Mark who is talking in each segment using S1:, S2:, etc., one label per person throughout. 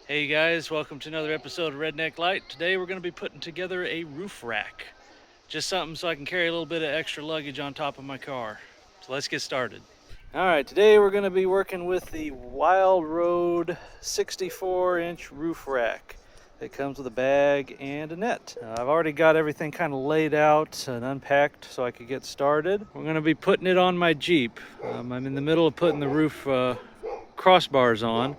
S1: Hey guys, welcome to another episode of Redneck Light. Today we're going to be putting together a roof rack. Just something so I can carry a little bit of extra luggage on top of my car. So let's get started. Alright, today we're going to be working with the WILDROAD 64-inch roof rack. It comes with a bag and a net. I've already got everything kind of laid out and unpacked so I could get started. We're going to be putting it on my Jeep. I'm in the middle of putting the roof crossbars on.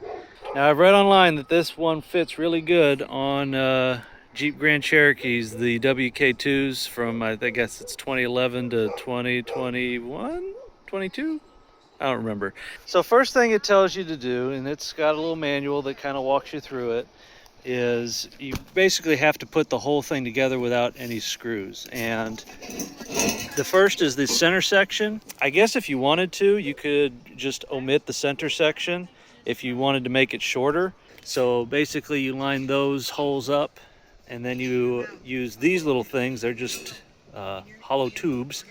S1: Now I've read online that this one fits really good on Jeep Grand Cherokees, the WK2s from I guess it's 2011 to 2021, 22? I don't remember. So first thing it tells you to do, and it's got a little manual that kind of walks you through it, is you basically have to put the whole thing together without any screws. And the first is the center section. I guess if you wanted to, you could just omit the center section if you wanted to make it shorter. So basically you line those holes up and then you use these little things, they're just hollow tubes,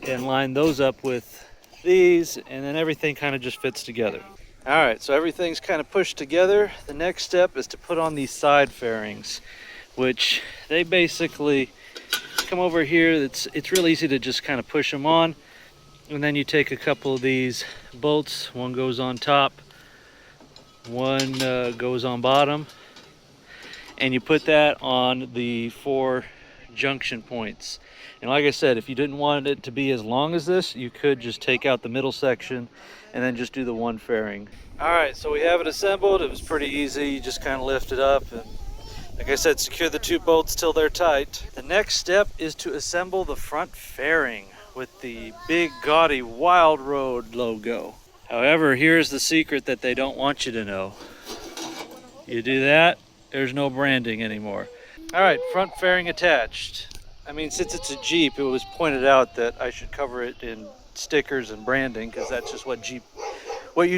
S1: and line those up with these, and then everything kind of just fits together. All right, so everything's kind of pushed together. The next step is to put on these side fairings, which they basically come over here. It's real easy to just kind of push them on, and then you take a couple of these bolts. One goes on top, one goes on bottom, and you put that on the 4 junction points. And like I said, if you didn't want it to be as long as this, you could just take out the middle section and then just do the one fairing. All right, so we have it assembled. It was pretty easy. You just kind of lift it up and, like I said, secure the 2 bolts till they're tight. The next step is to assemble the front fairing with the big gaudy WILDROAD logo. However, here's the secret that they don't want you to know. You do that, there's no branding anymore. All right, front fairing attached. I mean, since it's a Jeep, it was pointed out that I should cover it in stickers and branding, because that's just what you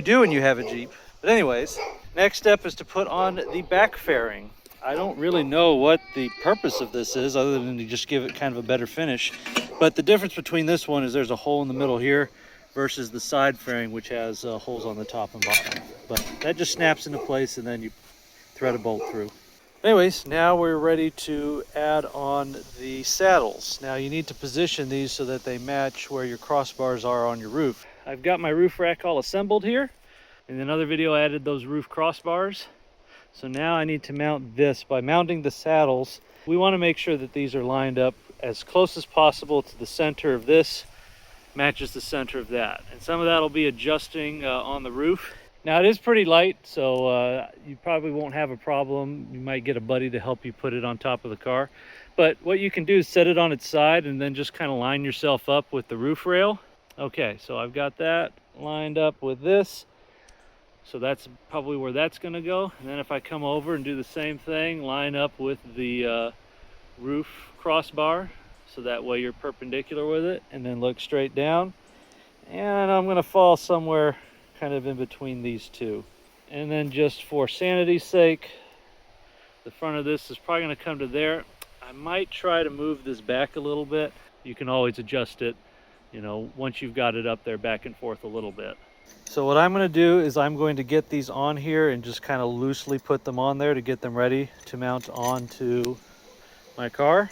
S1: do when you have a Jeep. But anyways, next step is to put on the back fairing. I don't really know what the purpose of this is, other than to just give it kind of a better finish. But the difference between this one is there's a hole in the middle here versus the side fairing, which has holes on the top and bottom. But that just snaps into place and then you thread a bolt through. Anyways, now we're ready to add on the saddles. Now you need to position these so that they match where your crossbars are on your roof. I've got my roof rack all assembled here. In another video I added those roof crossbars. So now I need to mount this. By mounting the saddles, we want to make sure that these are lined up as close as possible to the center of this, matches the center of that. And some of that will be adjusting on the roof. Now it is pretty light, so you probably won't have a problem. You might get a buddy to help you put it on top of the car. But what you can do is set it on its side and then just kind of line yourself up with the roof rail. Okay, so I've got that lined up with this. So that's probably where that's gonna go. And then if I come over and do the same thing, line up with the roof crossbar, so that way you're perpendicular with it, and then look straight down. And I'm gonna fall somewhere kind of in between these two. And then just for sanity's sake, the front of this is probably going to come to there. I might try to move this back a little bit. You can always adjust it, you know, once you've got it up there back and forth a little bit. So what I'm going to do is I'm going to get these on here and just kind of loosely put them on there to get them ready to mount onto my car.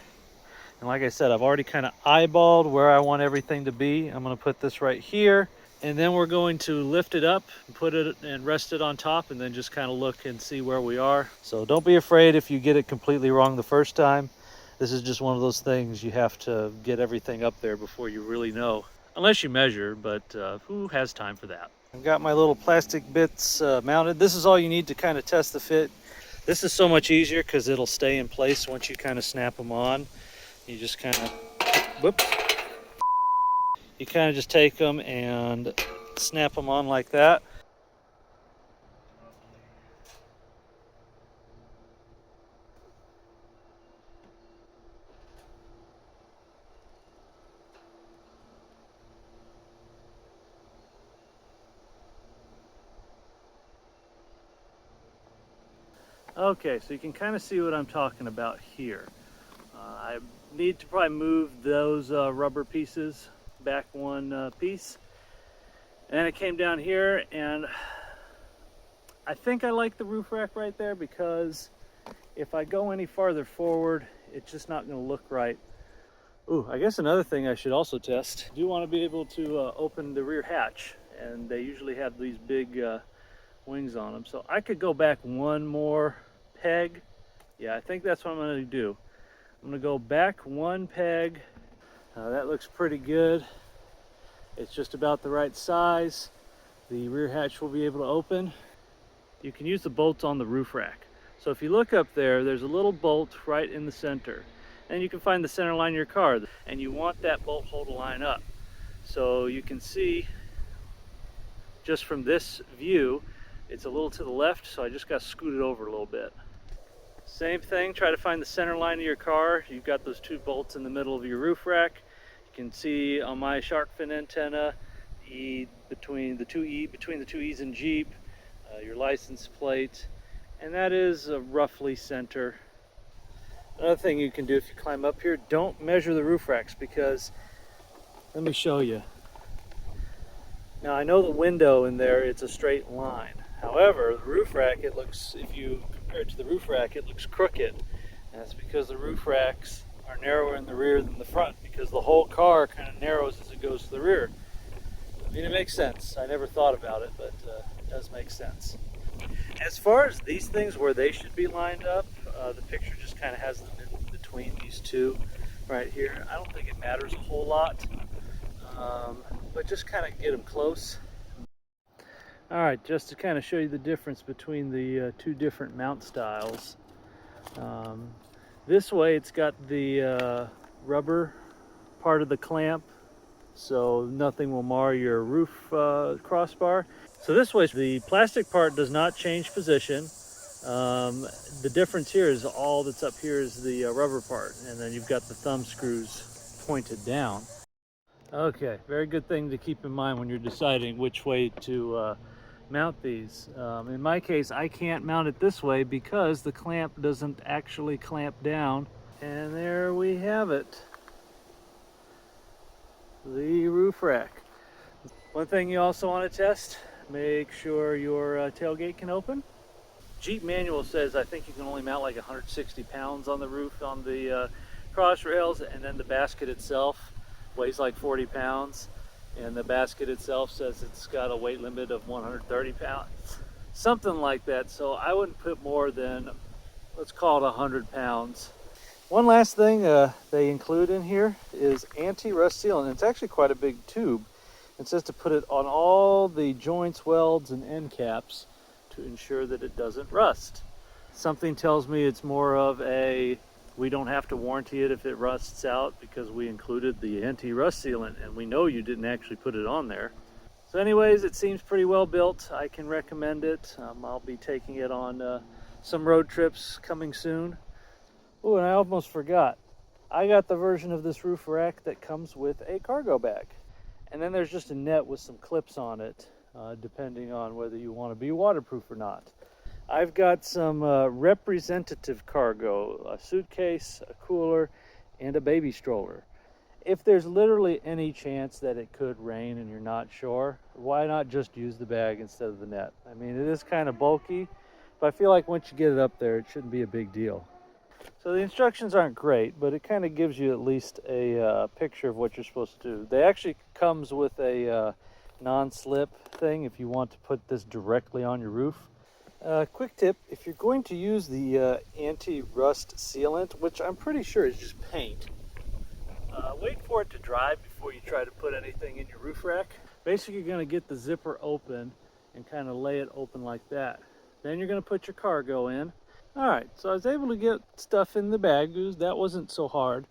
S1: And like I said, I've already kind of eyeballed where I want everything to be. I'm going to put this right here. And then we're going to lift it up and put it and rest it on top, and then just kind of look and see where we are. So don't be afraid if you get it completely wrong the first time. This is just one of those things you have to get everything up there before you really know. Unless you measure, but who has time for that? I've got my little plastic bits mounted. This is all you need to kind of test the fit. This is so much easier because it'll stay in place once you kind of snap them on. You just kind of, whoops. You kind of just take them and snap them on like that. Okay, so you can kind of see what I'm talking about here. I need to probably move those rubber pieces back one piece, and it came down here, and I think I like the roof rack right there because if I go any farther forward, it's just not going to look right. Ooh, I guess another thing I should also test. I do want to be able to open the rear hatch, and they usually have these big wings on them. So I could go back one more peg. Yeah, I think that's what I'm going to do. I'm going to go back one peg. That looks pretty good. It's just about the right size. The rear hatch will be able to open. You can use the bolts on the roof rack. So if you look up there, there's a little bolt right in the center. And you can find the center line of your car. And you want that bolt hole to line up. So you can see just from this view, it's a little to the left, so I just got to scoot it over a little bit. Same thing, try to find the center line of your car. You've got those two bolts in the middle of your roof rack. You can see on my shark fin antenna, between the two E's in Jeep, your license plate, and that is roughly center. Another thing you can do if you climb up here, don't measure the roof racks because, let me show you. Now I know the window in there, it's a straight line. However, the roof rack, it looks, if you compare it to the roof rack, it looks crooked. And that's because the roof racks are narrower in the rear than the front, because the whole car kind of narrows as it goes to the rear. I mean, it makes sense. I never thought about it, but it does make sense. As far as these things where they should be lined up, the picture just kind of has them in between these two right here. I don't think it matters a whole lot, but just kind of get them close. All right, just to kind of show you the difference between the two different mount styles. This way it's got the rubber part of the clamp, so nothing will mar your roof crossbar. So this way the plastic part does not change position. The difference here is all that's up here is the rubber part, and then you've got the thumb screws pointed down. Okay, very good thing to keep in mind when you're deciding which way to mount these. In my case, I can't mount it this way because the clamp doesn't actually clamp down. And there we have it, the roof rack. One thing you also want to test, make sure your tailgate can open. Jeep manual says I think you can only mount like 160 pounds on the roof on the cross rails, and then the basket itself weighs like 40 pounds. And the basket itself says it's got a weight limit of 130 pounds, something like that. So I wouldn't put more than, let's call it 100 pounds. One last thing they include in here is anti-rust sealant. It's actually quite a big tube. It says to put it on all the joints, welds, and end caps to ensure that it doesn't rust. Something tells me it's more of a, we don't have to warranty it if it rusts out because we included the anti-rust sealant and we know you didn't actually put it on there. So anyways, it seems pretty well built. I can recommend it. I'll be taking it on some road trips coming soon. Oh, and I almost forgot. I got the version of this roof rack that comes with a cargo bag. And then there's just a net with some clips on it, depending on whether you want to be waterproof or not. I've got some representative cargo, a suitcase, a cooler, and a baby stroller. If there's literally any chance that it could rain and you're not sure, why not just use the bag instead of the net? I mean, it is kind of bulky, but I feel like once you get it up there, it shouldn't be a big deal. So the instructions aren't great, but it kind of gives you at least a picture of what you're supposed to do. They actually comes with a non-slip thing if you want to put this directly on your roof. Quick tip, if you're going to use the anti-rust sealant, which I'm pretty sure is just paint, wait for it to dry before you try to put anything in your roof rack. Basically, you're going to get the zipper open and kind of lay it open like that. Then you're going to put your cargo in. All right, so I was able to get stuff in the bag. That wasn't so hard.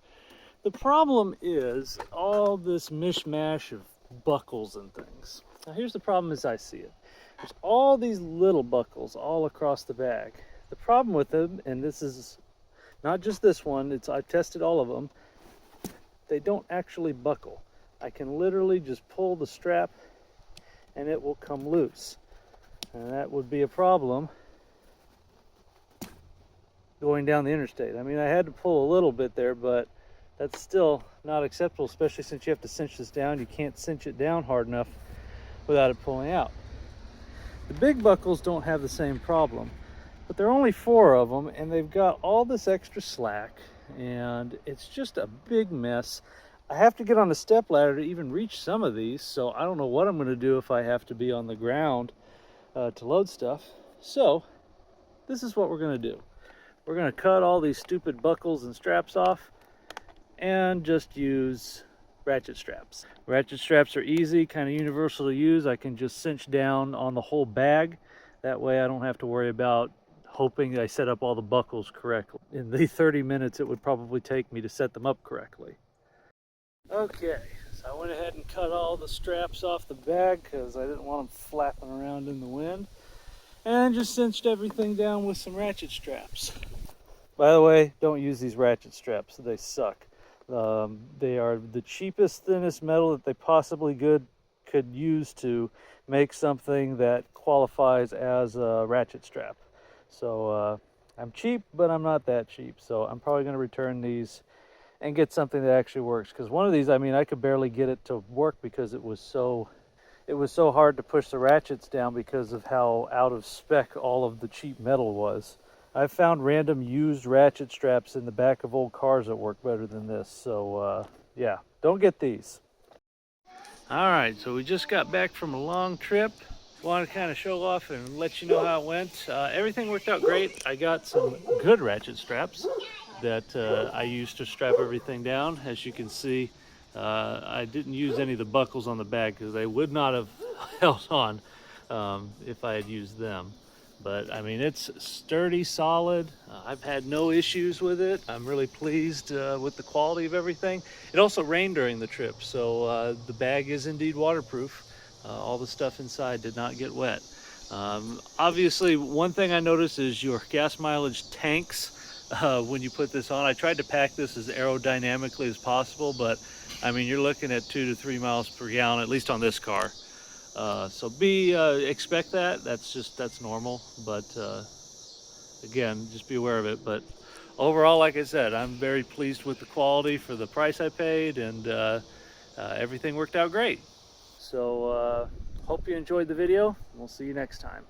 S1: The problem is all this mishmash of buckles and things. Now here's the problem as I see it. There's all these little buckles all across the bag. The problem with them, and this is not just this one, I've tested all of them, they don't actually buckle. I can literally just pull the strap and it will come loose. And that would be a problem going down the interstate. I mean, I had to pull a little bit there, but that's still not acceptable, especially since you have to cinch this down. You can't cinch it down hard enough without it pulling out. The big buckles don't have the same problem, but there are only 4 of them, and they've got all this extra slack, and it's just a big mess. I have to get on the step ladder to even reach some of these, so I don't know what I'm going to do if I have to be on the ground to load stuff. So this is what we're going to do. We're going to cut all these stupid buckles and straps off and just use ratchet straps. Ratchet straps are easy, kind of universal to use. I can just cinch down on the whole bag. That way I don't have to worry about hoping I set up all the buckles correctly. In the 30 minutes it would probably take me to set them up correctly. Okay, so I went ahead and cut all the straps off the bag because I didn't want them flapping around in the wind. And just cinched everything down with some ratchet straps. By the way, don't use these ratchet straps, they suck. They are the cheapest, thinnest metal that they possibly could use to make something that qualifies as a ratchet strap. So I'm cheap, but I'm not that cheap. So I'm probably going to return these and get something that actually works. Because one of these, I mean, I could barely get it to work because it was so hard to push the ratchets down because of how out of spec all of the cheap metal was. I've found random used ratchet straps in the back of old cars that work better than this. So yeah, don't get these. All right, so we just got back from a long trip. Want to kind of show off and let you know how it went. Everything worked out great. I got some good ratchet straps that I used to strap everything down. As you can see, I didn't use any of the buckles on the bag because they would not have held on if I had used them. But I mean, it's sturdy, solid. I've had no issues with it. I'm really pleased with the quality of everything. It also rained during the trip, so the bag is indeed waterproof. All the stuff inside did not get wet. Obviously, one thing I noticed is your gas mileage tanks when you put this on. I tried to pack this as aerodynamically as possible, but I mean, you're looking at 2 to 3 miles per gallon, at least on this car. So expect that. That's normal. But again, just be aware of it. But overall, like I said, I'm very pleased with the quality for the price I paid, and everything worked out great. So hope you enjoyed the video. We'll see you next time.